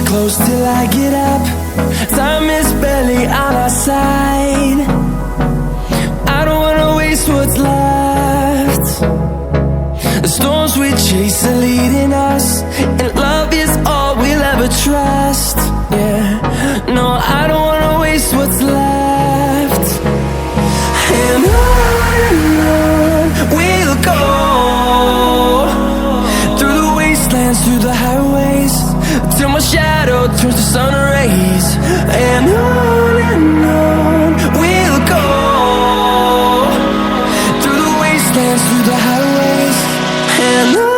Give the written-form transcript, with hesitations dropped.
close till I get up. Time is barely on our side. I don't wanna waste what's left. The storms we chase are leading us, and love is all we'll ever trust. Yeah, no, I don't wanna waste what's left. And on we'll go, through the wastelands, through the highways, till my shadow turns to sun rays. And on we'll go, through the wastelands, through the highways, and on.